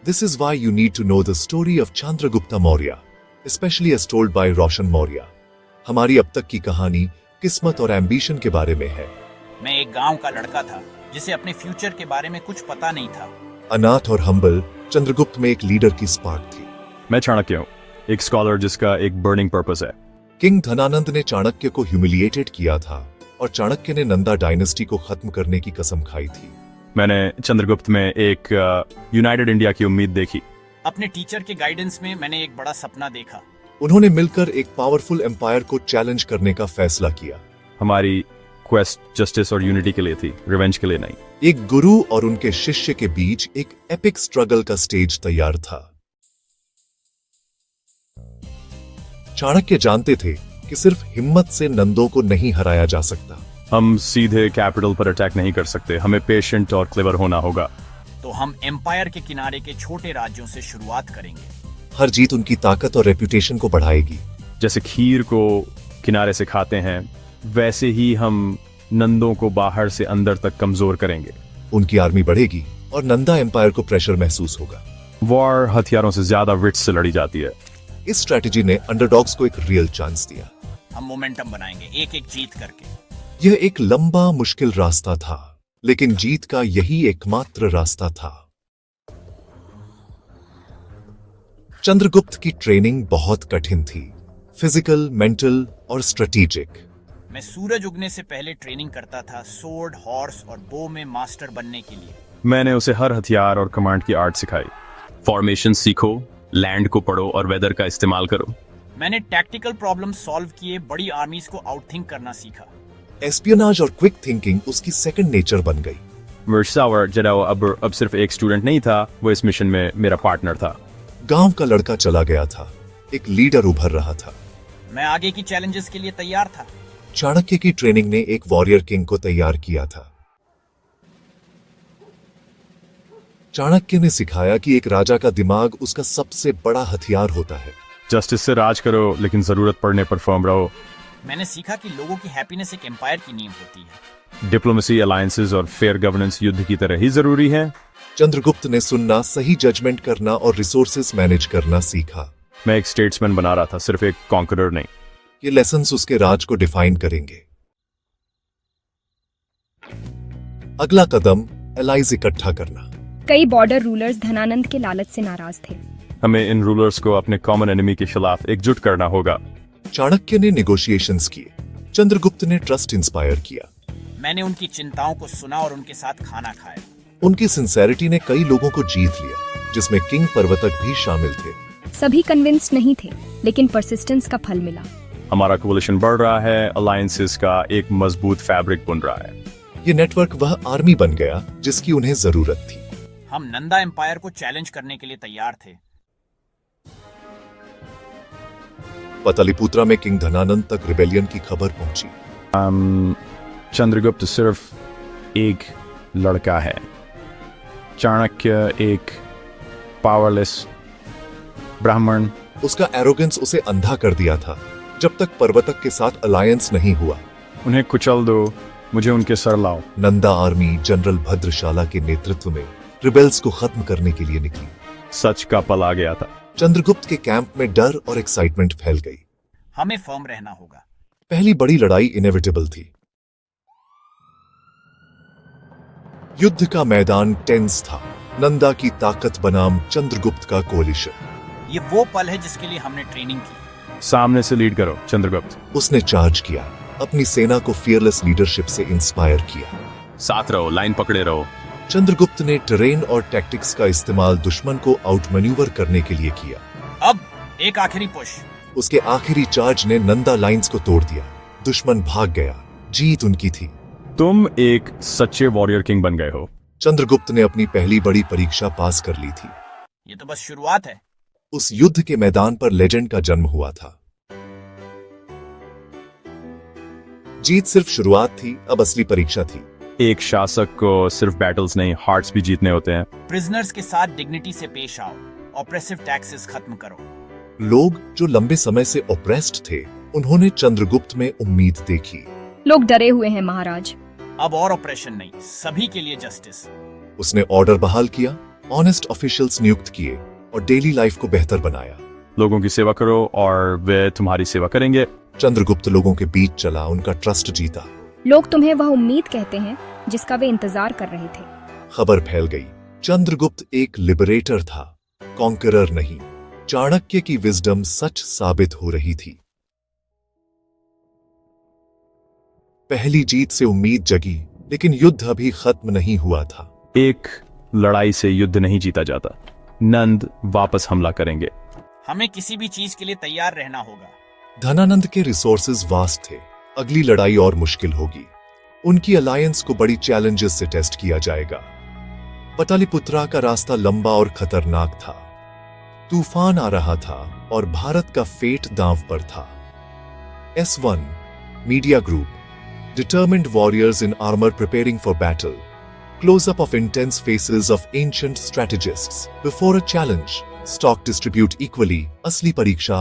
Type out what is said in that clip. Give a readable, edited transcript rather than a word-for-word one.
This is why you need to know the story of Chandragupta Maurya, especially as told by Roshan Maurya. हमारी अब तक की कहानी किस्मत और एम्बिशन के बारे में है। मैं एक गांव का लड़का था जिसे अपने फ्यूचर के बारे में कुछ पता नहीं था। अनाथ और हम्बल चंद्रगुप्त में एक लीडर की स्पार्क थी। मैं चाणक्य हूँ, एक स्कॉलर जिसका एक बर्निंग पर्पस है। किंग धनानंद ने चाणक्य को ह्यूमिलिएटेड किया था और चाणक्य ने नंदा डायनेस्टी को खत्म करने की कसम खाई थी। मैंने चंद्रगुप्त में एक यूनाइटेड इंडिया की उम्मीद देखी। अपने टीचर के गाइडेंस में मैंने एक बड़ा सपना देखा। उन्होंने मिलकर एक पावरफुल एम्पायर को चैलेंज करने का फैसला किया। हमारी क्वेस्ट जस्टिस और यूनिटी के लिए थी, रिवेंज के लिए नहीं। एक गुरु और उनके शिष्य के बीच एक एपिक स्ट्रगल का स्टेज तैयार था। चाणक्य जानते थे कि सिर्फ हिम्मत से नंदों को नहीं हराया जा सकता। हम सीधे कैपिटल पर अटैक नहीं कर सकते, हमें पेशेंट और क्लेवर होना होगा। तो हम एम्पायर के किनारे के छोटे राज्यों से शुरुआत करेंगे। हर जीत उनकी ताकत और रेपुटेशन को बढ़ाएगी। जैसे खीर को किनारे से खाते हैं, वैसे ही हम नंदों को बाहर से अंदर तक कमजोर करेंगे। उनकी आर्मी बढ़ेगी और नंदा एम्पायर को प्रेशर महसूस होगा। वॉर हथियारों से ज्यादा विट्स से लड़ी जाती है। इस स्ट्रैटेजी ने अंडरडॉग्स को एक रियल चांस दिया। हम मोमेंटम बनाएंगे, एक एक जीत करके। यह एक लंबा मुश्किल रास्ता था, लेकिन जीत का यही एकमात्र रास्ता था। चंद्रगुप्त की ट्रेनिंग बहुत कठिन थी, फिजिकल, मेंटल और स्ट्रेटेजिक। मैं सूरज उगने से पहले ट्रेनिंग करता था, सोर्ड, हॉर्स और बो में मास्टर बनने के लिए। मैंने उसे हर हथियार और कमांड की आर्ट सिखाई। फॉर्मेशन सीखो, लैंड को पढ़ो और वेदर का इस्तेमाल करो। मैंने टैक्टिकल प्रॉब्लम सॉल्व किए, बड़ी आर्मीज को आउटथिंक करना सीखा। एस्पियोनाज और क्विक थिंकिंग उसकी सेकंड नेचर बन गई। मिर्सावर जडाओ अब सिर्फ एक स्टूडेंट नहीं था, वो इस मिशन में मेरा पार्टनर था। गांव का लड़का चला गया था, एक लीडर उभर रहा था। मैं आगे की चैलेंजेस के लिए तैयार था। चाणक्य की ट्रेनिंग ने एक वॉरियर किंग को तैयार किया था। चाणक्य ने सिखाया कि एक राजा का दिमाग उसका सबसे बड़ा हथियार होता है। जस्टिस से राज करो, लेकिन जरूरत पड़ने पर फर्म रहो। मैंने सीखा कि लोगों की हैप्पीनेस एक एम्पायर की नींव होती है। डिप्लोमेसी, अलायंसेस और फेयर गवर्नेंस युद्ध की तरह ही जरूरी है। चंद्रगुप्त ने सुनना, सही जजमेंट करना और रिसोर्सेस मैनेज करना सीखा। मैं एक स्टेट्समैन बना रहा था, सिर्फ एक कॉन्करर नहीं। ये लेसन्स उसके राज को डिफाइन करेंगे। अगला कदम, एलाइज इकट्ठा करना। कई बॉर्डर रूलर्स धनानंद के लालच से नाराज थे। हमें इन रूलर्स को अपने कॉमन एनिमी के खिलाफ एकजुट करना होगा। चाणक्य ने नेगोशिएशंस किए, चंद्रगुप्त ने ट्रस्ट इंस्पायर किया। मैंने उनकी चिंताओं को सुना और उनके साथ खाना खाया। उनकी सिंसेरिटी ने कई लोगों को जीत लिया, जिसमें किंग पर्वतक भी शामिल थे। सभी कन्विंस्ड नहीं थे, लेकिन परसिस्टेंस का फल मिला। हमारा कोलिशन बढ़ रहा है, अलायंसेस का एक मजबूत फैब्रिक बन रहा है। ये नेटवर्क वह आर्मी बन गया जिसकी उन्हें जरूरत थी। हम नंदा एम्पायर को चैलेंज करने के लिए तैयार थे। पतलीपुत्रा में किंग धनानंद तक रिबेलियन की खबर पहुंची। चंद्रगुप्त सिर्फ एक लड़का है, चाणक्य एक पावरलेस ब्राह्मण। उसका एरोगेंस उसे अंधा कर दिया था जब तक पर्वतक के साथ अलायंस नहीं हुआ। उन्हें कुचल दो, मुझे उनके सर लाओ। नंदा आर्मी जनरल भद्रशाला के नेतृत्व में रिबेल्स को खत्म करने के लिए निकली। सच का पल आ गया था। चंद्रगुप्त के कैंप में डर और एक्साइटमेंट फैल गई। हमें फर्म रहना होगा। पहली बड़ी लड़ाई इनएविटेबल थी। युद्ध का मैदान टेंस था। नंदा की ताकत बनाम चंद्रगुप्त का कोलिशन। ये वो पल है जिसके लिए हमने ट्रेनिंग की। सामने से लीड करो चंद्रगुप्त। उसने चार्ज किया, अपनी सेना को फियरलेस लीडरशिप से इंस्पायर किया। साथ रहो, लाइन पकड़े रहो। चंद्रगुप्त ने टेरेन और टैक्टिक्स का इस्तेमाल दुश्मन को आउटमैन्यूवर करने के लिए किया। अब एक आखिरी पुश। उसके आखिरी चार्ज ने नंदा लाइंस को तोड़ दिया। दुश्मन भाग गया, जीत उनकी थी। तुम एक सच्चे वॉरियर किंग बन गए हो। चंद्रगुप्त ने अपनी पहली बड़ी परीक्षा पास कर ली थी। ये तो बस शुरुआत है। उस युद्ध के मैदान पर लेजेंड का जन्म हुआ था। जीत सिर्फ शुरुआत थी, अब असली परीक्षा थी। एक शासक को सिर्फ बैटल्स नहीं, हार्ट्स भी जीतने होते हैं। प्रिजनर्स के साथ डिग्निटी से पेश आओ, ऑप्रेसिव टैक्सेस खत्म करो। लोग जो लंबे समय से ओप्रेस्ड थे, उन्होंने चंद्रगुप्त में उम्मीद देखी। लोग डरे हुए हैं महाराज। अब और ऑपरेशन नहीं, सभी के लिए जस्टिस। उसने ऑर्डर बहाल किया ऑनेस्ट ऑफिशियल्स नियुक्त किए और डेली लाइफ को बेहतर बनाया। लोगों की सेवा करो और वे तुम्हारी सेवा करेंगे। चंद्रगुप्त लोगों के बीच चला, उनका ट्रस्ट जीता। लोग तुम्हें वह उम्मीद कहते हैं जिसका वे इंतजार कर रहे थे। खबर फैल गई, चंद्रगुप्त एक लिबरेटर था, कॉन्करर नहीं। चाणक्य की विजडम सच साबित हो रही थी। पहली जीत से उम्मीद जगी, लेकिन युद्ध अभी खत्म नहीं हुआ था। एक लड़ाई से युद्ध नहीं जीता जाता। नंद वापस हमला करेंगे। हमें किसी भी चीज के लिए तैयार रहना होगा। धनानंद के रिसोर्सेज वास्ट थे, अगली लड़ाई और मुश्किल होगी। उनकी अलायंस को बड़ी चैलेंजेस से टेस्ट किया जाएगा। पटालिपुत्रा का रास्ता लंबा और खतरनाक था। तूफान आ रहा था और भारत का फेट दांव पर था। S1 media group, determined warriors in armor preparing for battle. Close-up of intense faces of ancient strategists before a challenge. Stock distribute equally. असली परीक्षा